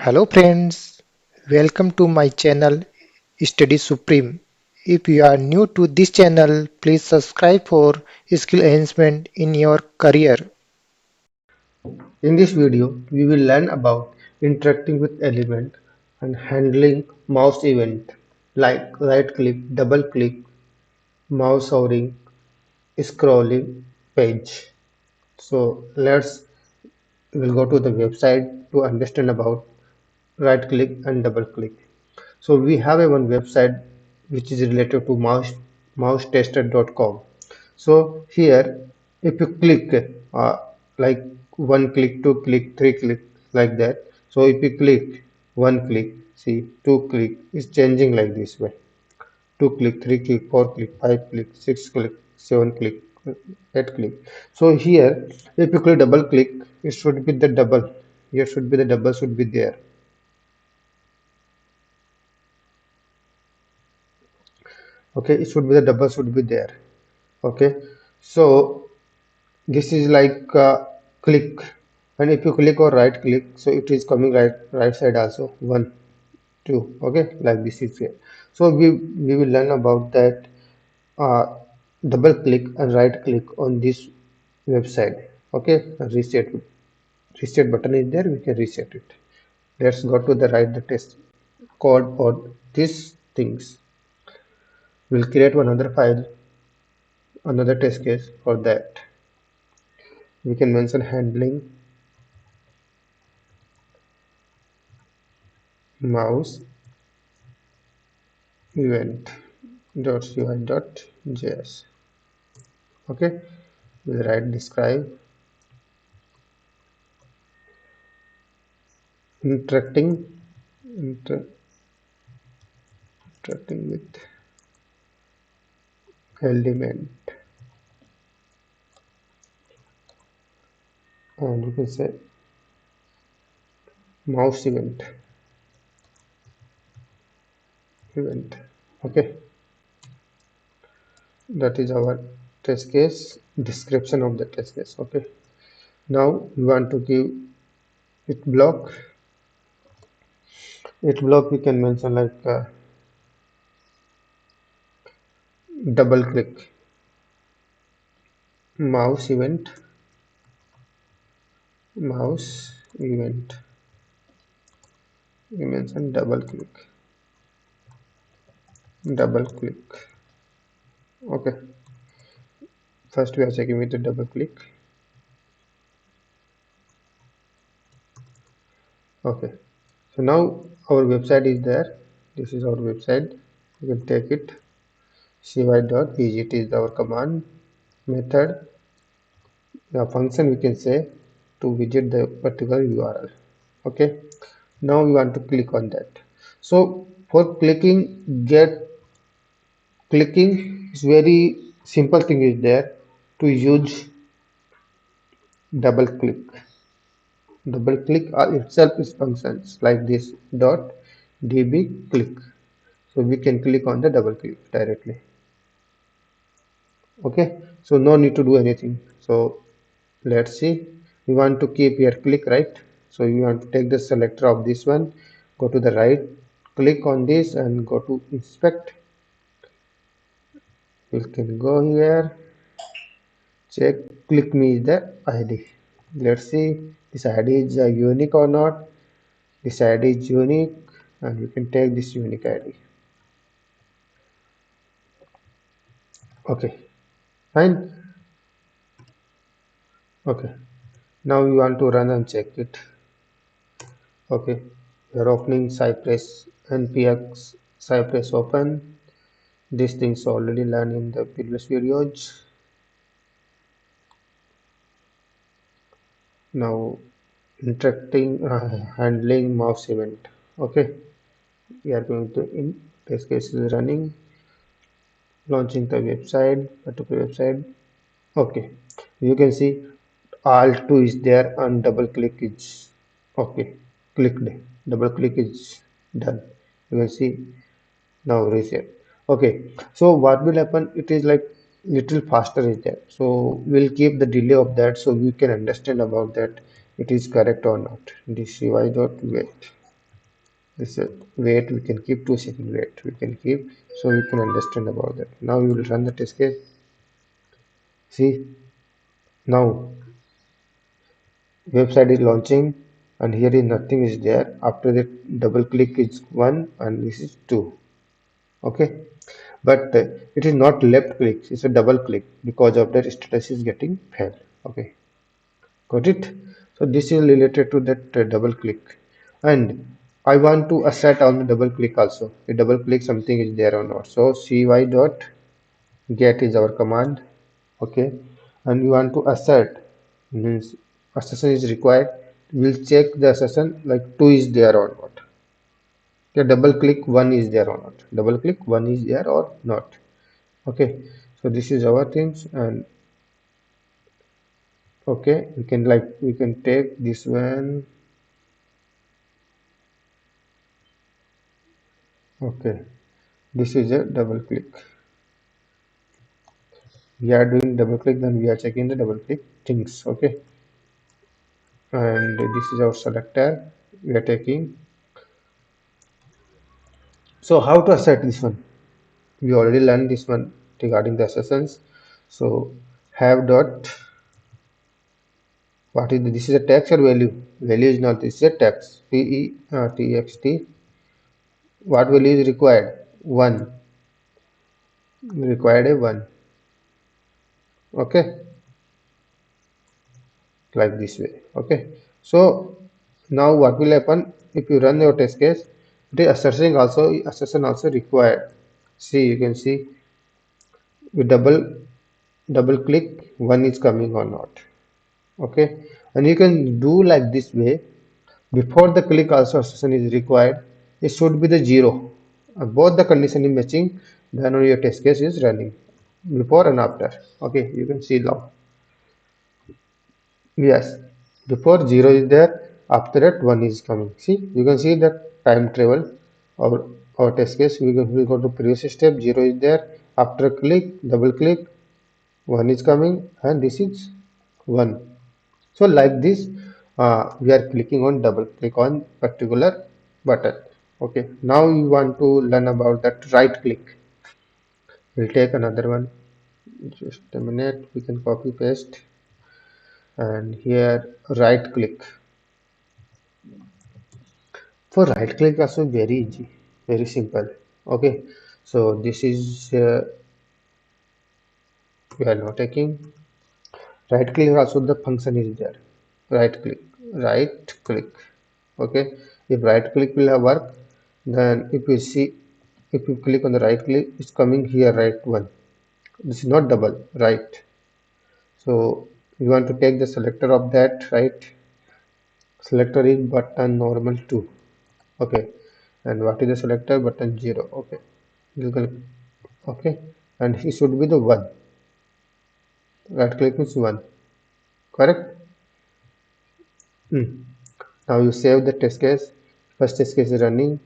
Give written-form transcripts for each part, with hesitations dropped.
Hello friends, welcome to my channel Study Supreme. If you are new to this channel, please subscribe for skill enhancement in your career. In this video, we will learn about interacting with element and handling mouse event like right click, double click, mouse hovering, scrolling page. So we'll go to the website to understand about right click and double click. So we have a one website which is related to mousetester.com. So here, if you click like one click, two click, three click like that. So if you click one click, see two click is changing like this way. Two click, three click, four click, five click, six click, seven click, eight click. So here, if you click double click, it should be the double. Here should be the double should be there. Okay, it should be the double should be there. Okay, so this is like click, and if you click or right click, so it is coming right side also, one two. Okay, like this is here. So we will learn about that uh, double click and right click on this website. Okay, reset button is there, we can reset it. Let's go to the write the test code for these things. We'll create another file, another test case for that. We can mention handling mouse event.ui.js. Okay, we'll write describe interacting inter, interacting with element, and you can say mouse event. Okay, that is our test case description of the test case. Okay, now we want to give it block. It block we can mention like double click mouse event, mouse event. We mention double click, double click. Okay, first we are checking with the double click. Okay, so now our website is there. This is our website. You can take it. cy.visit is our command method. The function we can say to visit the particular URL. Okay, now we want to click on that. So for clicking is very simple thing is there to use double click. Double click itself is functions like this dot db click. So we can click on the double click directly. Okay, so no need to do anything. So let's see, we want to keep here click, right? So you want to take the selector of this one, go to the right, click on this and go to inspect. We can go here, check click me is the id. Let's see this id is unique or not. This id is unique and you can take this unique id. Okay, fine. Okay, now we want to run and check it. Okay, we are opening Cypress npx Cypress open. These things already learned in the previous videos. Now interacting handling mouse event. Okay, we are going to in this case is running, launching the website, particular website. Okay, you can see alt 2 is there and double click is okay, clicked, double click is done. You can see now reset. Okay, so what will happen, it is like little faster is there, so we'll keep the delay of that so we can understand about that it is correct or not. This ui dot wait. This wait, we can keep 2 seconds wait, we can keep, so we can understand about that. Now we will run the test case. See, now website is launching and here is nothing is there. After that double click is 1 and this is 2. Okay, but it is not left click, it's a double click, because of that status is getting failed. Okay, got it. So this is related to that double click, and I want to assert on the double click also. A double click something is there or not. So cy dot get is our command. Okay, and we want to assert, means assertion is required. We'll check the assertion like 2 is there or not. Okay, double click 1 is there or not. Double click 1 is there or not. Okay, so this is our things. And okay, we can take this one. Okay, this is a double click. We are doing double click, then we are checking the double click things. Okay, and this is our selector we are taking. So how to assert this one? We already learned this one regarding the assertions. So have dot, what is this is a text or value? Value is not, this is a text. Text. What value is required? 1. Required a 1. Okay, like this way. Okay, so now what will happen if you run your test case? The assertion also required. See, you can see we double click, 1 is coming or not. Okay, and you can do like this way. Before the click also assertion is required, it should be the 0. Both the condition is matching, then only your test case is running, before and after. Okay, you can see now. Yes, before 0 is there, after that 1 is coming. See, you can see that time travel. Our test case, we go to previous step, 0 is there. After click, double click, 1 is coming, and this is 1. So like this, we are clicking on double click on particular button. Okay, now we want to learn about that right click. We'll take another one. Just a minute, we can copy paste, and here right click. For right click also very easy, very simple. Okay, so this is we are now taking right click, also the function is there. Right click, right click. Okay, if right click will have work, then if you see, if you click on the right click, it's coming here right one. This is not double, right. So you want to take the selector of that right. Selector is button normal 2. Okay, and what is the selector? Button 0. Okay, you can, okay, and he should be the 1. Right click is 1, correct. Now you save the test case. First test case is running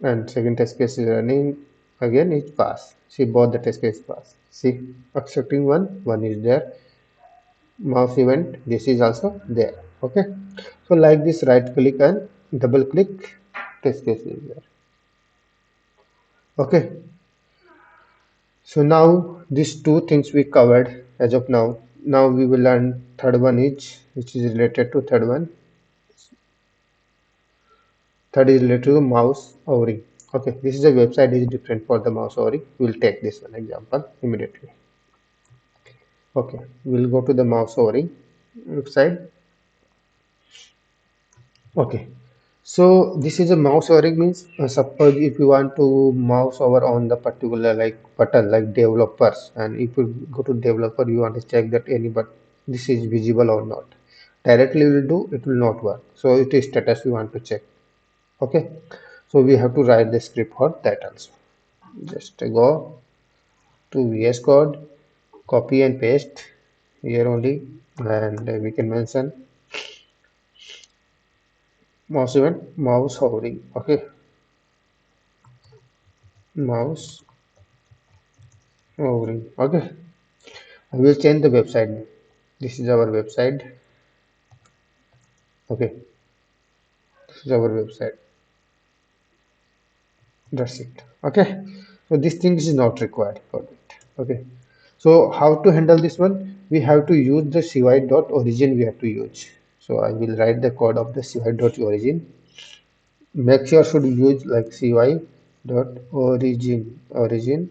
and second test case is running. Again it pass. See, both the test case pass. See, accepting 1 is there. Mouse event, this is also there. Okay, so like this, right click and double click, test case is there. Okay, so now these two things we covered as of now. Now we will learn third one, is which is related to third one. Third is related to mouse hovering. Okay, this is a website is different for the mouse hovering. We'll take this one example immediately. Okay, we'll go to the mouse hovering website. Okay, so this is a mouse hovering, means suppose if you want to mouse over on the particular like button like developers, and if you go to developer, you want to check that any but this is visible or not. Directly will do, it will not work. So it is status we want to check. Okay, so we have to write the script for that also. Just go to VS Code, copy and paste here only, and we can mention mouse event, mouse hovering. Okay, mouse hovering. Okay, I will change the website name. This is our website. Okay, this is our website. That's it. Okay. So this thing is not required for it. Okay. So how to handle this one? We have to use the cy dot origin we have to use. So I will write the code of the cy dot origin. Make sure should use like cy dot origin.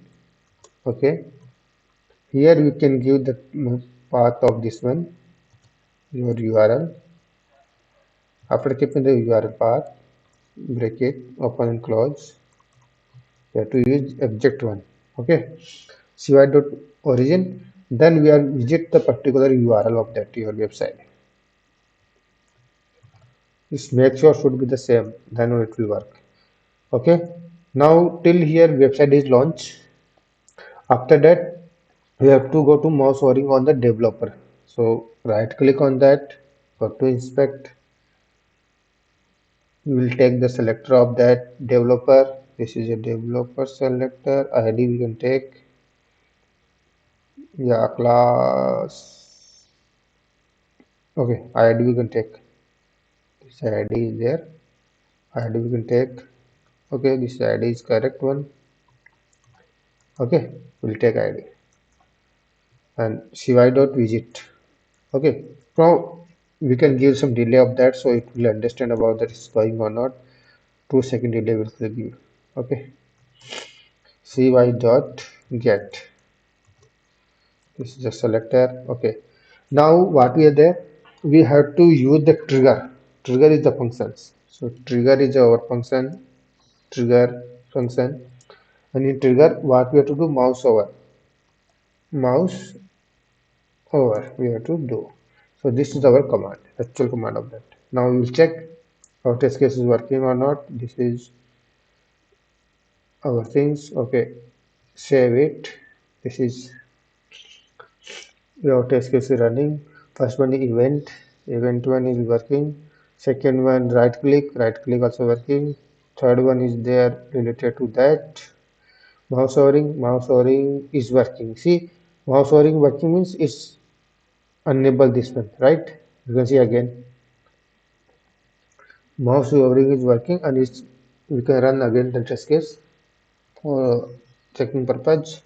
Okay. Here we can give the path of this one, your URL. After keeping the URL path, bracket, open and close. We have to use object one. Okay. cy dot origin. Then we are visit the particular URL of that your website. Just make sure should be the same. Then it will work. Okay. Now till here website is launched. After that we have to go to mouse overing on the developer. So right click on that. Go to inspect. We will take the selector of that developer. This is a developer selector. ID we can take. Yeah, class. Okay, ID we can take. This ID is there. ID we can take. Okay, this ID is correct one. Okay, we'll take ID and cy dot visit. Okay, now we can give some delay of that so it will understand about that is going or not. 2 second delay will give. Okay, cy dot get. This is the selector. Okay, now what we are there? We have to use the trigger. Trigger is the functions. So trigger is our function. Trigger function. And in trigger, what we have to do? Mouse over. Mouse over. We have to do. So this is our command. Actual command of that. Now we will check our test case is working or not. This is our things. Okay. Save it. This is your test case is running. First one is event one is working. Second one right click also working. Third one is there related to that. Mouse overing is working. See, mouse overing working means it's enable this one, right? You can see again. Mouse overing is working and it's we can run again the test case for checking purpose.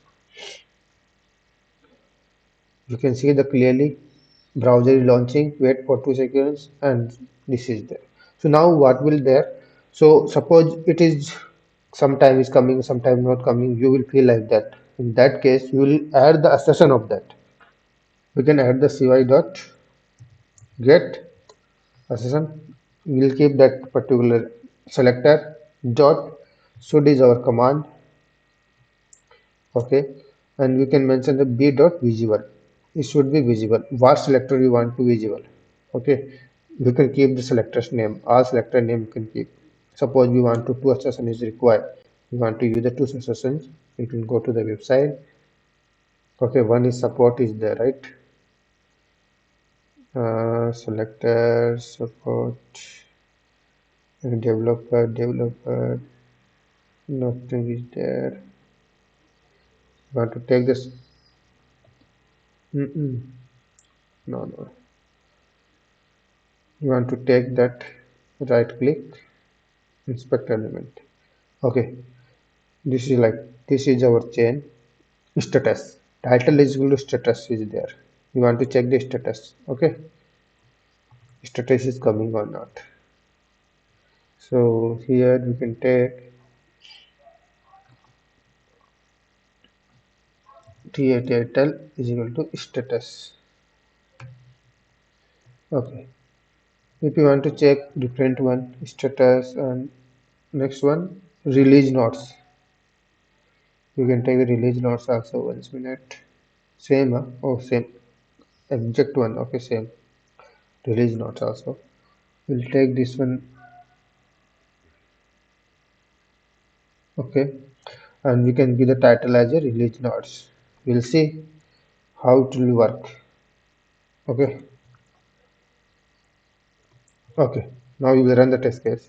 You can see the clearly browser is launching. Wait for 2 seconds and this is there. So now what will there? So suppose it is sometime is coming, sometime not coming. You will feel like that. In that case, you will add the assertion of that. We can add the cy dot get assertion. We will keep that particular selector dot should is our command. Okay, and we can mention the b dot visible. It should be visible. What selector you want to visible. Okay, you can keep the selector's name. All selector name you can keep. Suppose we want to two assertion is required. We want to use the two assertions. You can go to the website. Okay, one is support is there, right? Selector support developer nothing is there. You want to take this? No. You want to take that right click inspect element. Okay, this is like this is our chain status. Title is equal to status is there. You want to check the status. Okay, status is coming or not. So here we can take TA title is equal to status. Okay, if you want to check different one status and next one release notes. You can take the release notes also once minute. Same, huh? Oh, same. Object one. Okay, same. Release notes also. We'll take this one. Okay, and we can give the title as a release notes. We'll see how it will work. Okay. Okay. Now we will run the test case.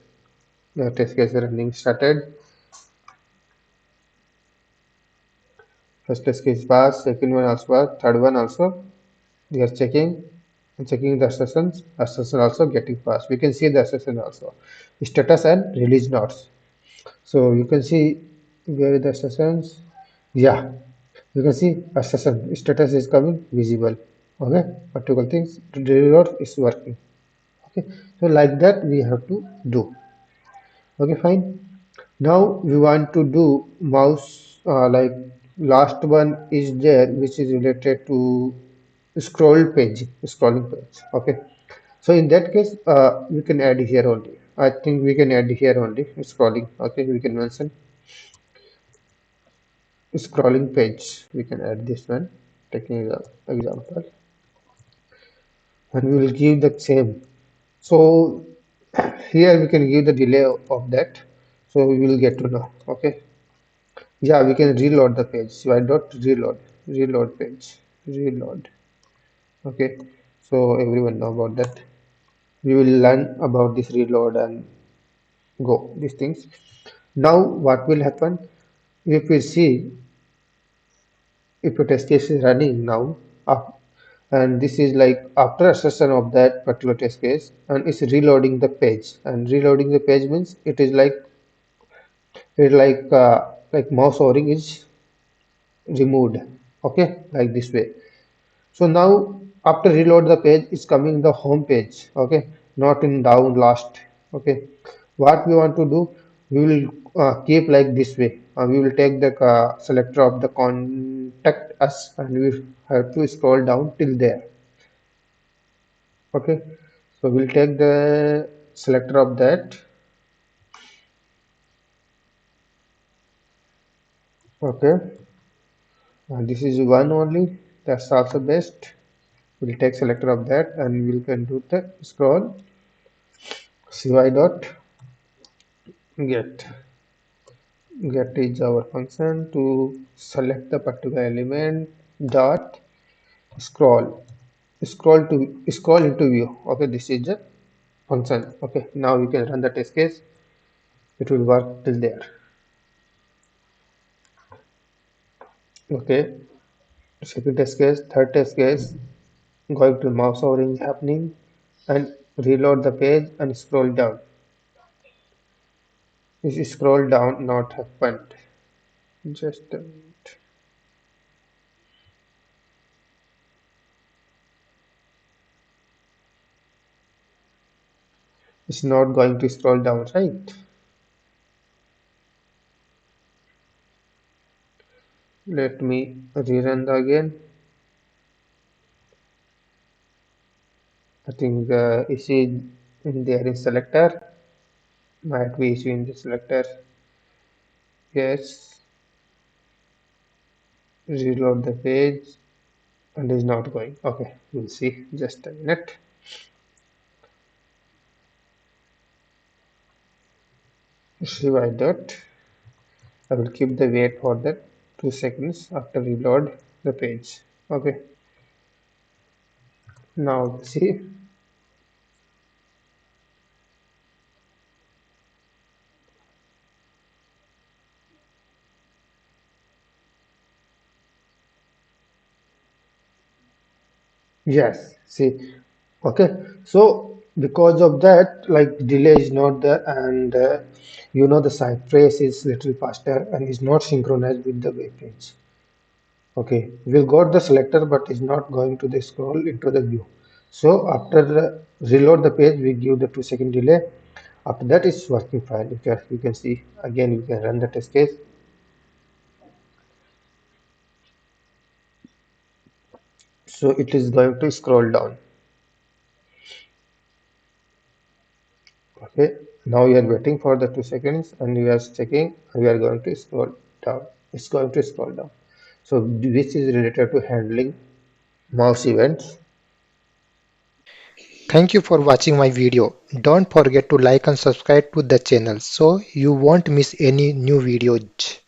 The test case running started. First test case passed. Second one also passed. Third one also. We are checking and checking the assertions. Assertion also getting passed. We can see the assertion also. Status and release notes. So you can see where the sessions. Yeah, you can see a session status is coming visible. Okay, particular things reload is working. Okay, so like that we have to do. Okay, fine. Now we want to do mouse like last one is there which is related to scrolling page. Okay, so in that case we can add here only. I think we can add here only scrolling. Okay, we can mention scrolling page. We can add this one, taking the example, and we will give the same. So here we can give the delay of that. So we will get to know. Okay. Yeah, we can reload the page. Why not reload page, reload. Okay, so everyone know about that. We will learn about this reload and go these things. Now, what will happen if we see if a test case is running now, and this is like after a session of that particular test case, and it's reloading the page. And reloading the page means it like mouse overing is removed. Okay, like this way. So now after reload the page is coming the home page. Okay, not in down last. Okay, what we want to do, we will keep like this way. We will take the selector of the contact us and we will have to scroll down till there. Okay, so we'll take the selector of that. Okay, and this is one only. That's also best. We'll take selector of that and we can do the scroll. cy dot get. Get is our function to select the particular element dot scroll scroll into view. Okay, this is the function. Okay, now you can run the test case. It will work till there. Okay, second test case, third test case, going to mouse overing happening and reload the page and scroll down. This scroll down not happened. Just a minute. It's not going to scroll down, right? Let me rerun the again. I think the issue in there in selector might be issue in the selector. Yes, reload the page and is not going. Okay, we'll see. Just a minute. See why that. I will keep the wait for that 2 seconds after reload the page. Okay, now we'll see. Yes, see. Okay, so because of that, like delay is not there, and the Cypress is little faster and is not synchronized with the web page. Okay, we got the selector, but it's not going to the scroll into the view. So after reload the page, we give the 2 second delay. After that, it's working fine. You can see again. You can run the test case. So it is going to scroll down. Okay, now we are waiting for the 2 seconds, and we are checking. We are going to scroll down. It's going to scroll down. So this is related to handling mouse events. Thank you for watching my video. Don't forget to like and subscribe to the channel so you won't miss any new videos.